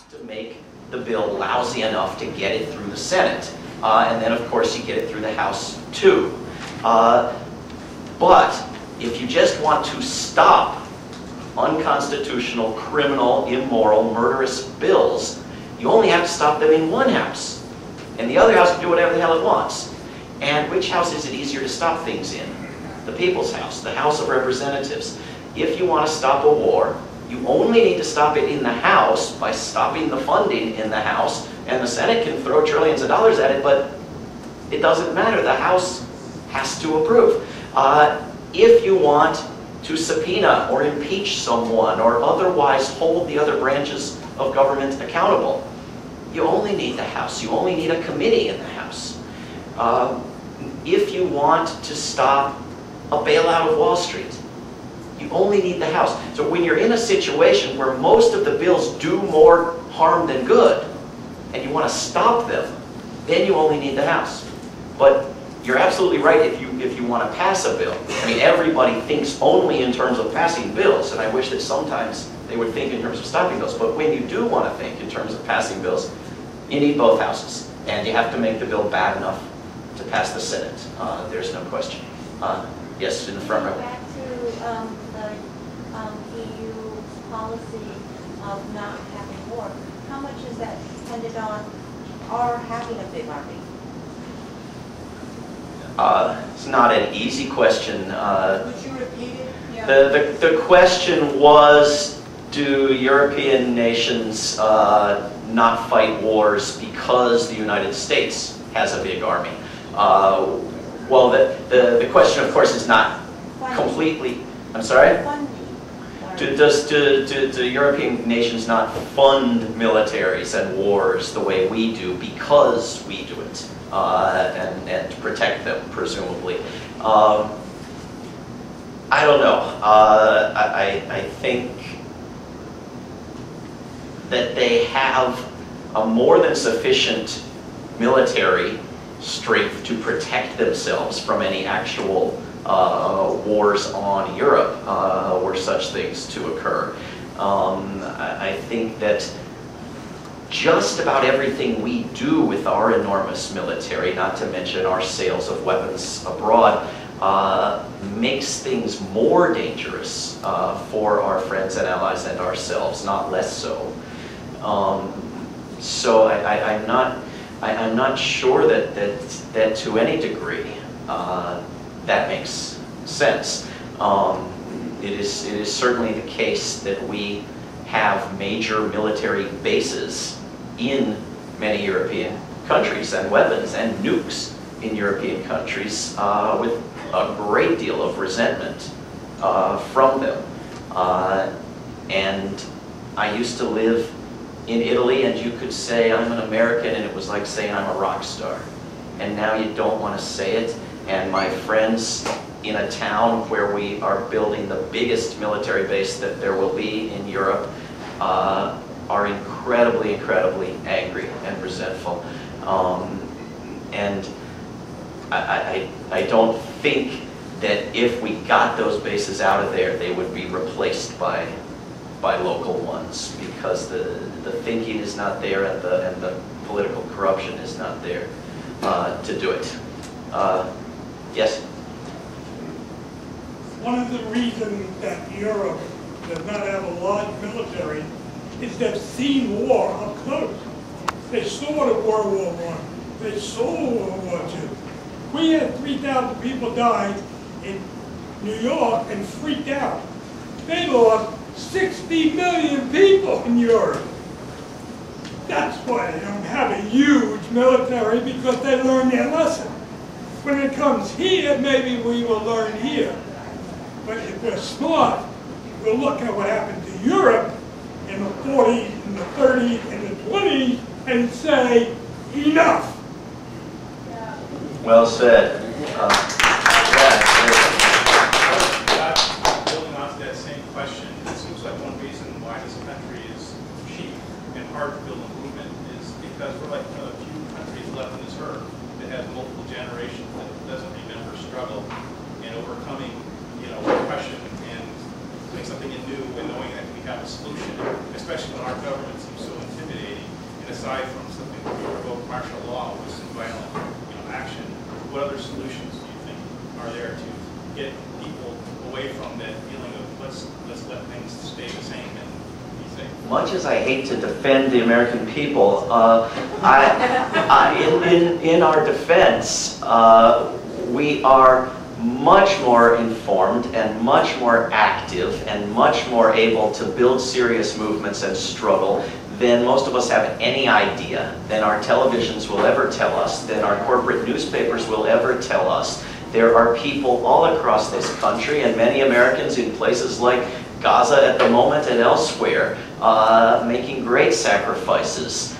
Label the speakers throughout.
Speaker 1: to make the bill lousy enough to get it through the Senate. And then, of course, you get it through the House, too. But if you just want to stop unconstitutional, criminal, immoral, murderous bills, you only have to stop them in one house. And the other house can do whatever the hell it wants. And which house is it easier to stop things in? The People's House, the House of Representatives. If you want to stop a war, you only need to stop it in the House by stopping the funding in the House, and the Senate can throw trillions of dollars at it, but it doesn't matter. The House has to approve. If you want to subpoena or impeach someone or otherwise hold the other branches of government accountable, you only need the House. You only need a committee in the House. If you want to stop a bailout of Wall Street, you only need the House. So when you're in a situation where most of the bills do more harm than good, and you want to stop them, then you only need the House. But you're absolutely right if you want to pass a bill. I mean, everybody thinks only in terms of passing bills, and I wish that sometimes they would think in terms of stopping bills. But when you do want to think in terms of passing bills, you need both houses. And you have to make the bill bad enough to pass the Senate. There's no question. Yes, in the front row.
Speaker 2: Back to the EU policy of not having war. How much is that dependent on our having a big army?
Speaker 1: It's not an easy question.
Speaker 2: Would you repeat it? Yeah.
Speaker 1: The question was, do European nations not fight wars because the United States has a big army? Well, the question, of course, is not completely... I'm sorry? Do European nations not fund militaries and wars the way we do because we do it? And protect them, presumably. I don't know. I think that they have a more than sufficient military strength to protect themselves from any actual wars on Europe were such things to occur. I think that just about everything we do with our enormous military, not to mention our sales of weapons abroad, makes things more dangerous for our friends and allies and ourselves, not less so. So I'm not sure that to any degree that makes sense. It is certainly the case that we have major military bases in many European countries and weapons and nukes in European countries with a great deal of resentment from them. And I used to live in Italy, and you could say I'm an American, and it was like saying I'm a rock star. And now you don't want to say it, and my friends in a town where we are building the biggest military base that there will be in Europe are incredibly, incredibly angry and resentful. And I don't think that if we got those bases out of there, they would be replaced by local ones, because the thinking is not there, and the political corruption is not there to do it. Yes?
Speaker 3: One of the reasons that Europe does not have a large military is they've seen war up close. They saw the World War I. They saw World War II. We had 3,000 people died in New York and freaked out. They lost 60 million people in Europe. That's why they don't have a huge military, because they learned their lesson. When it comes here, maybe we will learn here. But if we're smart, we'll look at what happened to Europe in the 40s, in the 30s, and the 20s, and say, enough.
Speaker 1: Well said.
Speaker 4: Building on to that same question, it seems like one reason why this country is cheap and hard to build a movement is because we're like one of the few countries left on this earth that has multiple generations that doesn't remember struggle and overcoming, oppression and doing something new and knowing that we have a solution, especially when our government seems so intimidating. aside from something to revoke martial law with some violent action, what other solutions do you think are there to get people away from that feeling of let's let things stay the same and be safe?
Speaker 1: Much as I hate to defend the American people, in our defense, we are much more informed and much more active and much more able to build serious movements and struggle than most of us have any idea, than our televisions will ever tell us, than our corporate newspapers will ever tell us. There are people all across this country, and many Americans in places like Gaza at the moment and elsewhere, making great sacrifices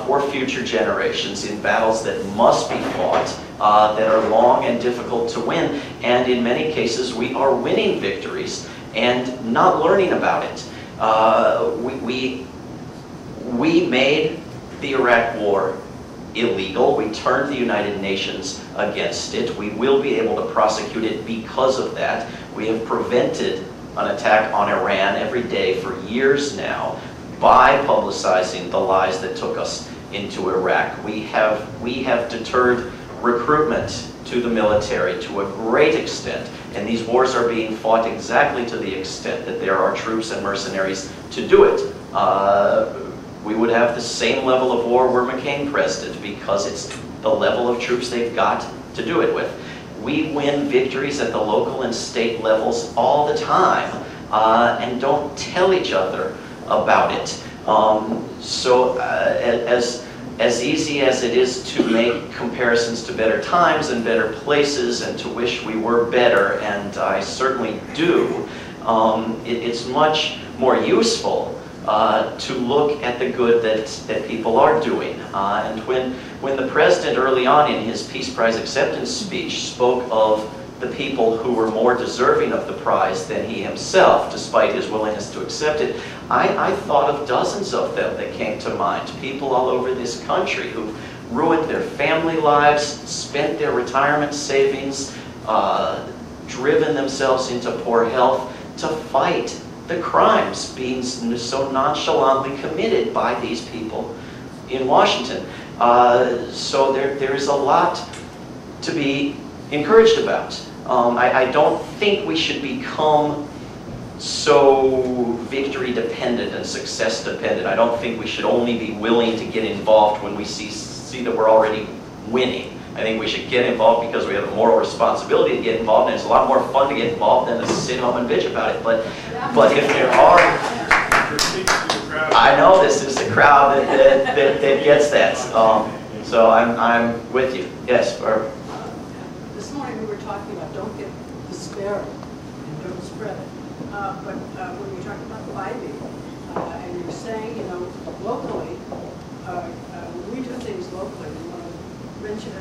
Speaker 1: for future generations in battles that must be fought, that are long and difficult to win. And in many cases, we are winning victories and not learning about it. We made the Iraq War illegal. We turned the United Nations against it. We will be able to prosecute it because of that. We have prevented an attack on Iran every day for years now by publicizing the lies that took us into Iraq. We have deterred recruitment to the military to a great extent, and these wars are being fought exactly to the extent that there are troops and mercenaries to do it. We would have the same level of war were McCain president, because it's the level of troops they've got to do it with. We win victories at the local and state levels all the time, and don't tell each other about it. As easy as it is to make comparisons to better times and better places and to wish we were better, and I certainly do, it's much more useful to look at the good that people are doing. And when the president early on in his Peace Prize acceptance speech spoke of the people who were more deserving of the prize than he himself, despite his willingness to accept it, I thought of dozens of them that came to mind. People all over this country who ruined their family lives, spent their retirement savings, driven themselves into poor health to fight the crimes being so nonchalantly committed by these people in Washington. So there is a lot to be encouraged about. I don't think we should become so victory dependent and success dependent. I don't think we should only be willing to get involved when we see that we're already winning. I think we should get involved because we have a moral responsibility to get involved, and it's a lot more fun to get involved than to sit home and bitch about it. But if there are, I know this is the crowd that gets that. So I'm with you. Yes, Barb.
Speaker 5: This morning we were talking about don't get despairing and don't spread it. But when you're talking about Biden, and you're saying, locally, when we do things locally, we want to mention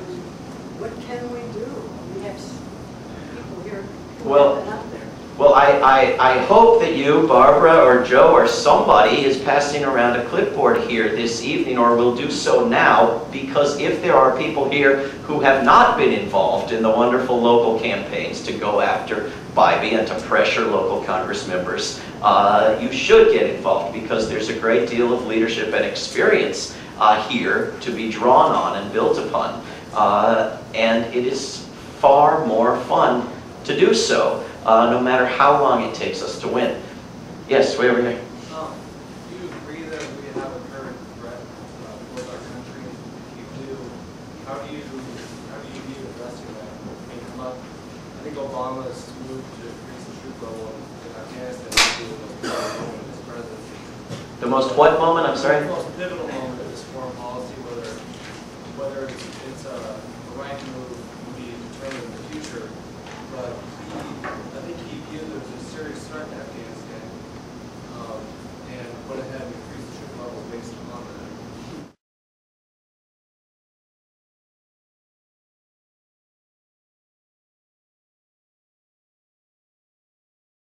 Speaker 5: what can we do? We have people here who have been out there.
Speaker 1: Well, I hope that you, Barbara, or Joe, or somebody is passing around a clipboard here this evening, or will do so now, because if there are people here who have not been involved in the wonderful local campaigns to go after Bybee and to pressure local Congress members, you should get involved, because there's a great deal of leadership and experience here to be drawn on and built upon. And it is far more fun to do so, no matter how long it takes us to win. Yes, way over here.
Speaker 6: Do you agree that we have a current threat towards our country? If you do, how do you view addressing that? I think Obama's move to increase the troop level in Afghanistan was his presidency.
Speaker 1: The most what moment? I'm sorry?
Speaker 6: The most pivotal